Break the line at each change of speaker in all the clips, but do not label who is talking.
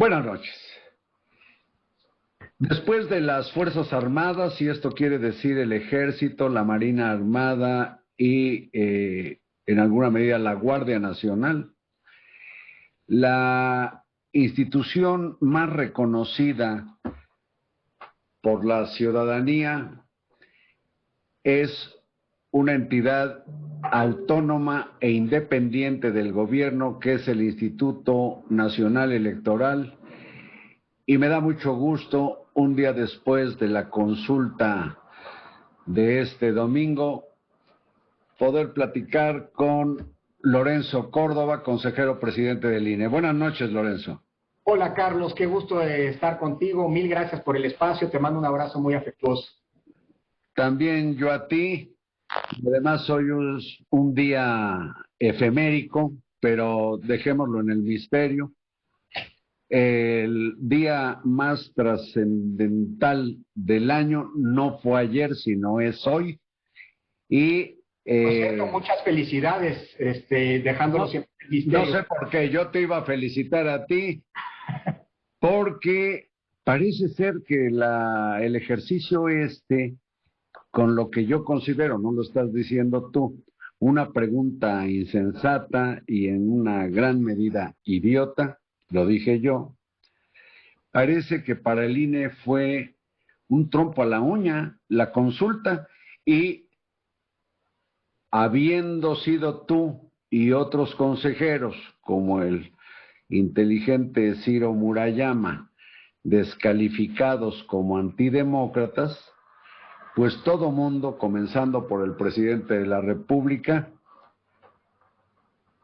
Buenas noches. Después de las Fuerzas Armadas, y esto quiere decir el Ejército, la Marina Armada y en alguna medida la Guardia Nacional, la institución más reconocida por la ciudadanía es una entidad autónoma e independiente del gobierno, que es el Instituto Nacional Electoral, y me da mucho gusto, un día después de la consulta de este domingo, poder platicar con Lorenzo Córdoba, consejero presidente del INE. Buenas noches, Lorenzo.
Hola, Carlos, qué gusto de estar contigo. Mil gracias por el espacio. Te mando un abrazo muy afectuoso.
También yo a ti. Además, hoy es un día efemérico, pero dejémoslo en el misterio. El día más trascendental del año no fue ayer, sino es hoy. Y
por cierto, muchas felicidades, dejándolo siempre en el misterio.
No sé por qué, yo te iba a felicitar a ti, porque parece ser que el ejercicio con lo que yo considero, no lo estás diciendo tú, una pregunta insensata y en una gran medida idiota, lo dije yo, parece que para el INE fue un trompo a la uña la consulta, y habiendo sido tú y otros consejeros, como el inteligente Ciro Murayama, descalificados como antidemócratas, pues todo mundo, comenzando por el presidente de la República,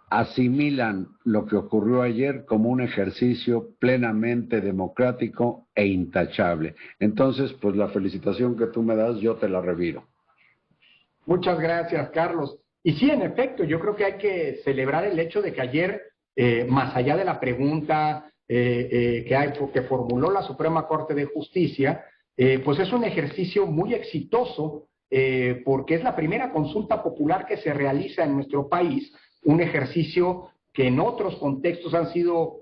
asimilan lo que ocurrió ayer como un ejercicio plenamente democrático e intachable. Entonces, pues la felicitación que tú me das, yo te la reviro.
Muchas gracias, Carlos. Y sí, en efecto, yo creo que hay que celebrar el hecho de que ayer, más allá de la pregunta que formuló la Suprema Corte de Justicia, pues es un ejercicio muy exitoso, porque es la primera consulta popular que se realiza en nuestro país, un ejercicio que en otros contextos han sido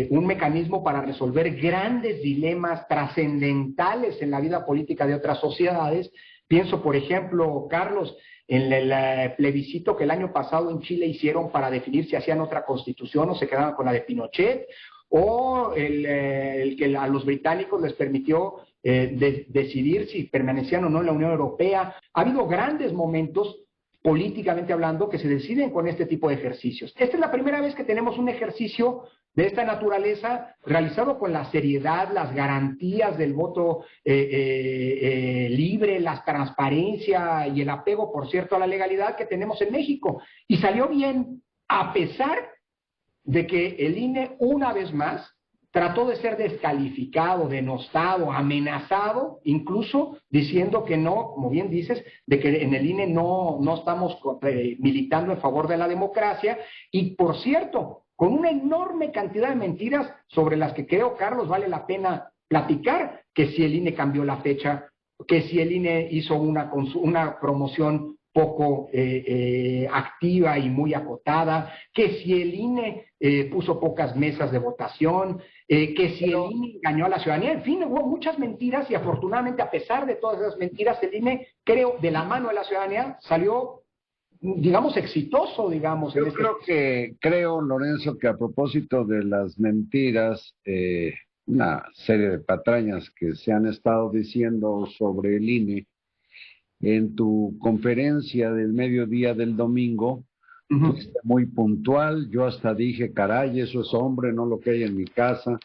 un mecanismo para resolver grandes dilemas trascendentales en la vida política de otras sociedades. Pienso, por ejemplo, Carlos, en el plebiscito que el año pasado en Chile hicieron para definir si hacían otra constitución o se quedaban con la de Pinochet, o el que a los británicos les permitió decidir si permanecían o no en la Unión Europea. Ha habido grandes momentos, políticamente hablando, que se deciden con este tipo de ejercicios. Esta es la primera vez que tenemos un ejercicio de esta naturaleza realizado con la seriedad, las garantías del voto libre, la transparencia y el apego, por cierto, a la legalidad que tenemos en México. Y salió bien, a pesar de que el INE, una vez más, trató de ser descalificado, denostado, amenazado, incluso diciendo que no, como bien dices, de que en el INE no estamos militando en favor de la democracia, y por cierto, con una enorme cantidad de mentiras sobre las que creo, Carlos, vale la pena platicar, que si el INE cambió la fecha, que si el INE hizo una promoción poco activa y muy acotada, que si el INE puso pocas mesas de votación, que si el INE engañó a la ciudadanía. En fin, hubo muchas mentiras, y afortunadamente, a pesar de todas esas mentiras, el INE, creo, de la mano de la ciudadanía, salió, digamos, exitoso, digamos.
Yo creo, Lorenzo, que a propósito de las mentiras, una serie de patrañas que se han estado diciendo sobre el INE, en tu conferencia del mediodía del domingo, fuiste muy puntual. Yo hasta dije, caray, eso es hombre, no lo que hay en mi casa,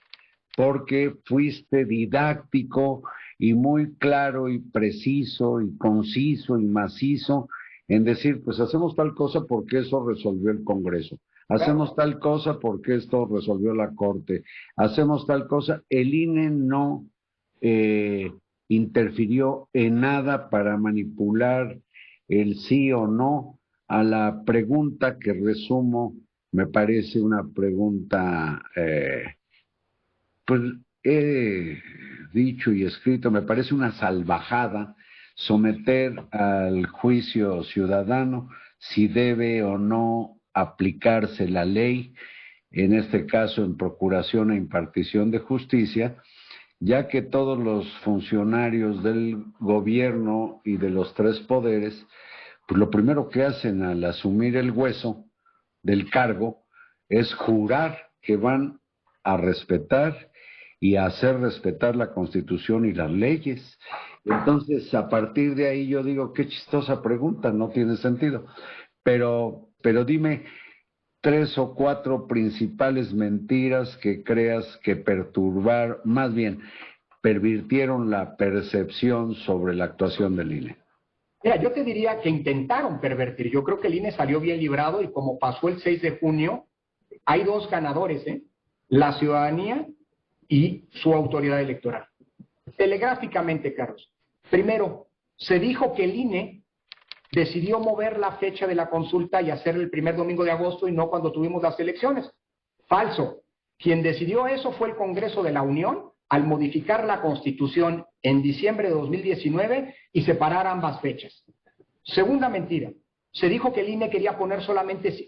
porque fuiste didáctico y muy claro y preciso y conciso y macizo en decir, pues hacemos tal cosa porque eso resolvió el Congreso, hacemos tal cosa porque esto resolvió la Corte, hacemos tal cosa. El INE no interfirió en nada para manipular el sí o no a la pregunta que, resumo, me parece una pregunta, pues he dicho y escrito, me parece una salvajada someter al juicio ciudadano si debe o no aplicarse la ley en este caso en procuración e impartición de justicia, ya que todos los funcionarios del gobierno y de los tres poderes, pues lo primero que hacen al asumir el hueso del cargo es jurar que van a respetar y a hacer respetar la Constitución y las leyes. Entonces, a partir de ahí yo digo, qué chistosa pregunta, no tiene sentido. Pero dime, 3 o 4 principales mentiras que creas que más bien, pervirtieron la percepción sobre la actuación del INE.
Mira, yo te diría que intentaron pervertir. Yo creo que el INE salió bien librado y como pasó el 6 de junio, hay dos ganadores, la ciudadanía y su autoridad electoral. Telegráficamente, Carlos. Primero, se dijo que el INE decidió mover la fecha de la consulta y hacer el primer domingo de agosto y no cuando tuvimos las elecciones. Falso. Quien decidió eso fue el Congreso de la Unión al modificar la Constitución en diciembre de 2019 y separar ambas fechas. Segunda mentira. Se dijo que el INE quería poner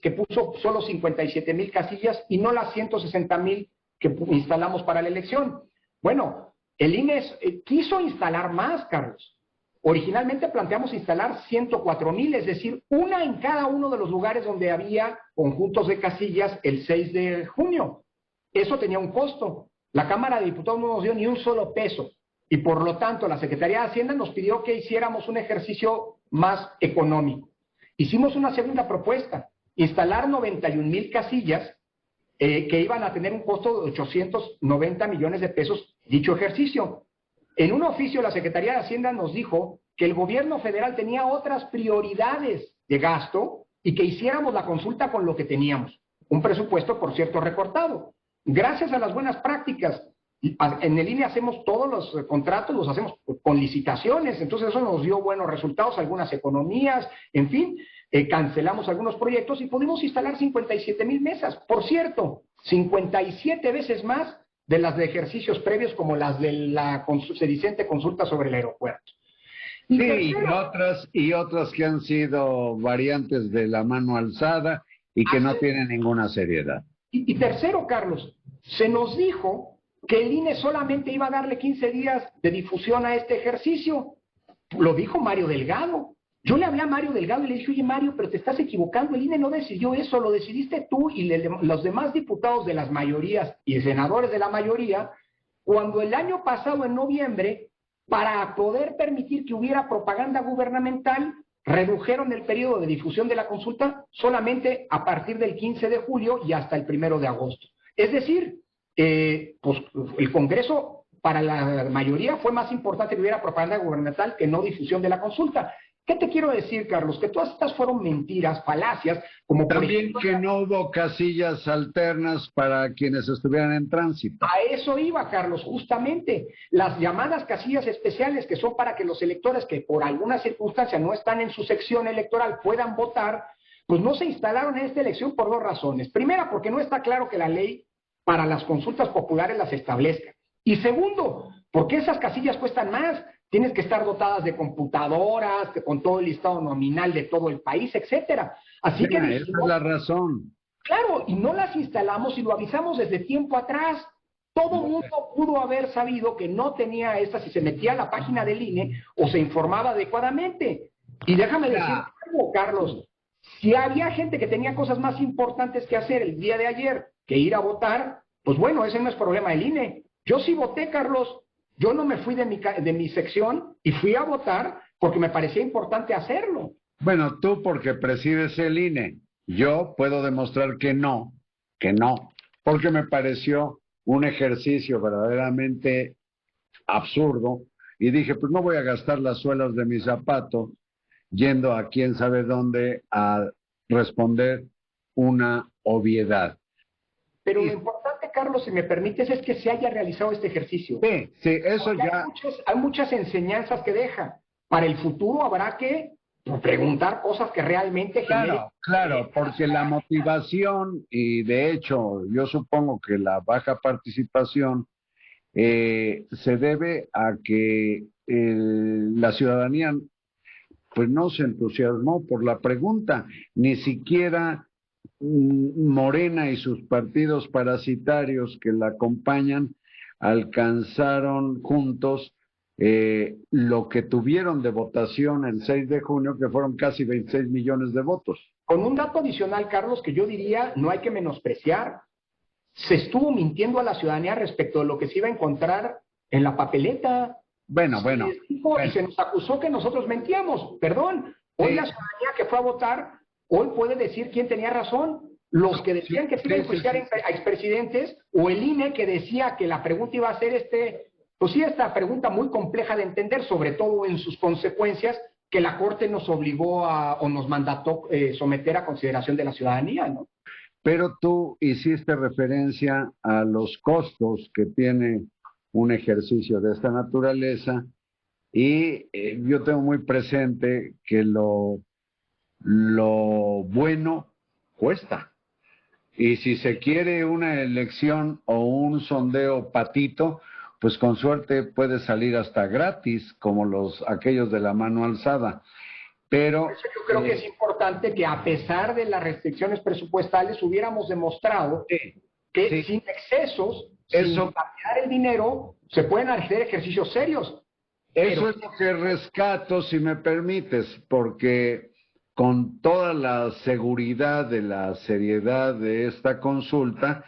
que puso solo 57,000 casillas y no las 160,000 que instalamos para la elección. Bueno, el INE quiso instalar más, Carlos. Originalmente planteamos instalar 104,000, es decir, una en cada uno de los lugares donde había conjuntos de casillas el 6 de junio. Eso tenía un costo. La Cámara de Diputados no nos dio ni un solo peso y por lo tanto la Secretaría de Hacienda nos pidió que hiciéramos un ejercicio más económico. Hicimos una segunda propuesta, instalar 91,000 casillas que iban a tener un costo de 890 millones de pesos dicho ejercicio. En un oficio la Secretaría de Hacienda nos dijo que el gobierno federal tenía otras prioridades de gasto y que hiciéramos la consulta con lo que teníamos. Un presupuesto, por cierto, recortado. Gracias a las buenas prácticas, en el INE hacemos todos los contratos, los hacemos con licitaciones, entonces eso nos dio buenos resultados, algunas economías, en fin, cancelamos algunos proyectos y pudimos instalar 57,000 mesas. Por cierto, 57 veces más de las de ejercicios previos como las de la sedicente consulta sobre el aeropuerto.
Sí, y otras que han sido variantes de la mano alzada y que no tienen ninguna seriedad.
Y tercero, Carlos, se nos dijo que el INE solamente iba a darle 15 días de difusión a este ejercicio. Lo dijo Mario Delgado. Yo le hablé a Mario Delgado y le dije, oye Mario, pero te estás equivocando, el INE no decidió eso, lo decidiste tú y los demás diputados de las mayorías y senadores de la mayoría, cuando el año pasado, en noviembre, para poder permitir que hubiera propaganda gubernamental, redujeron el periodo de difusión de la consulta solamente a partir del 15 de julio y hasta el 1 de agosto. Es decir, pues el Congreso para la mayoría fue más importante que hubiera propaganda gubernamental que no difusión de la consulta. ¿Qué te quiero decir, Carlos? Que todas estas fueron mentiras, falacias, como
también por ejemplo, que no hubo casillas alternas para quienes estuvieran en tránsito.
A eso iba, Carlos, justamente. Las llamadas casillas especiales, que son para que los electores que por alguna circunstancia no están en su sección electoral puedan votar, pues no se instalaron en esta elección por dos razones. Primera, porque no está claro que la ley para las consultas populares las establezca. Y segundo, porque esas casillas cuestan más. Tienes que estar dotadas de computadoras, con todo el listado nominal de todo el país, etcétera. Así que dijimos,
esa es la razón.
Claro, y no las instalamos y lo avisamos desde tiempo atrás. Todo el mundo pudo haber sabido que no tenía estas si se metía a la página del INE o se informaba adecuadamente. Y déjame decir algo, Carlos, si había gente que tenía cosas más importantes que hacer el día de ayer que ir a votar, pues bueno, ese no es problema del INE. Yo sí voté, Carlos. Yo no me fui de mi sección y fui a votar porque me parecía importante hacerlo.
Bueno, tú porque presides el INE. Yo puedo demostrar que no, porque me pareció un ejercicio verdaderamente absurdo y dije, pues no voy a gastar las suelas de mi zapato yendo a quién sabe dónde a responder una obviedad.
Pero lo importante, Carlos, si me permites, es que se haya realizado este ejercicio.
Sí, eso ya...
Hay muchas enseñanzas que deja. Para el futuro habrá que preguntar cosas que realmente generen...
Claro, porque la motivación, y de hecho yo supongo que la baja participación se debe a que la ciudadanía pues no se entusiasmó por la pregunta, ni siquiera Morena y sus partidos parasitarios que la acompañan alcanzaron juntos lo que tuvieron de votación el 6 de junio, que fueron casi 26 millones de votos.
Con un dato adicional, Carlos, que yo diría no hay que menospreciar. Se estuvo mintiendo a la ciudadanía respecto de lo que se iba a encontrar en la papeleta.
Bueno.
Y se nos acusó que nosotros mentíamos. Perdón, hoy la ciudadanía que fue a votar, hoy puede decir quién tenía razón. Los que decían que se iba a enjuiciar a expresidentes, o el INE que decía que la pregunta iba a ser esta pregunta muy compleja de entender, sobre todo en sus consecuencias, que la Corte nos obligó o nos mandató someter a consideración de la ciudadanía, ¿no?
Pero tú hiciste referencia a los costos que tiene un ejercicio de esta naturaleza y yo tengo muy presente que lo bueno cuesta. Y si se quiere una elección o un sondeo patito, pues con suerte puede salir hasta gratis, como aquellos de la mano alzada. Pero
por eso yo creo que es importante que a pesar de las restricciones presupuestales hubiéramos demostrado que sin excesos, sin cambiar el dinero, se pueden hacer ejercicios serios.
Eso es lo que rescato, si me permites, porque con toda la seguridad de la seriedad de esta consulta,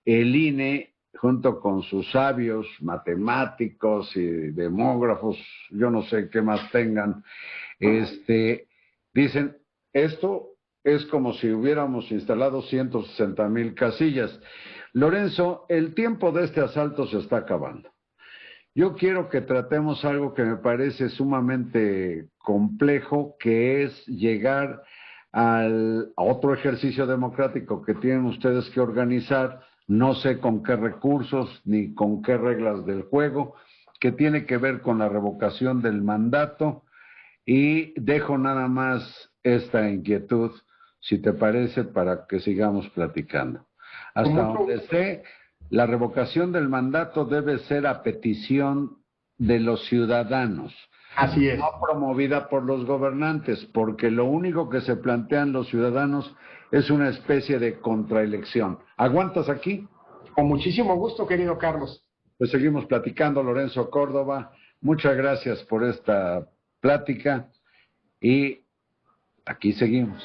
el INE, junto con sus sabios matemáticos y demógrafos, yo no sé qué más tengan, dicen, esto es como si hubiéramos instalado 160,000 casillas. Lorenzo, el tiempo de este asalto se está acabando. Yo quiero que tratemos algo que me parece sumamente complejo, que es llegar a otro ejercicio democrático que tienen ustedes que organizar, no sé con qué recursos ni con qué reglas del juego, que tiene que ver con la revocación del mandato, y dejo nada más esta inquietud, si te parece, para que sigamos platicando. Hasta donde sé, la revocación del mandato debe ser a petición de los ciudadanos.
Así es.
No promovida por los gobernantes, porque lo único que se plantean los ciudadanos es una especie de contraelección. ¿Aguantas aquí?
Con muchísimo gusto, querido Carlos.
Pues seguimos platicando, Lorenzo Córdoba. Muchas gracias por esta plática y aquí seguimos.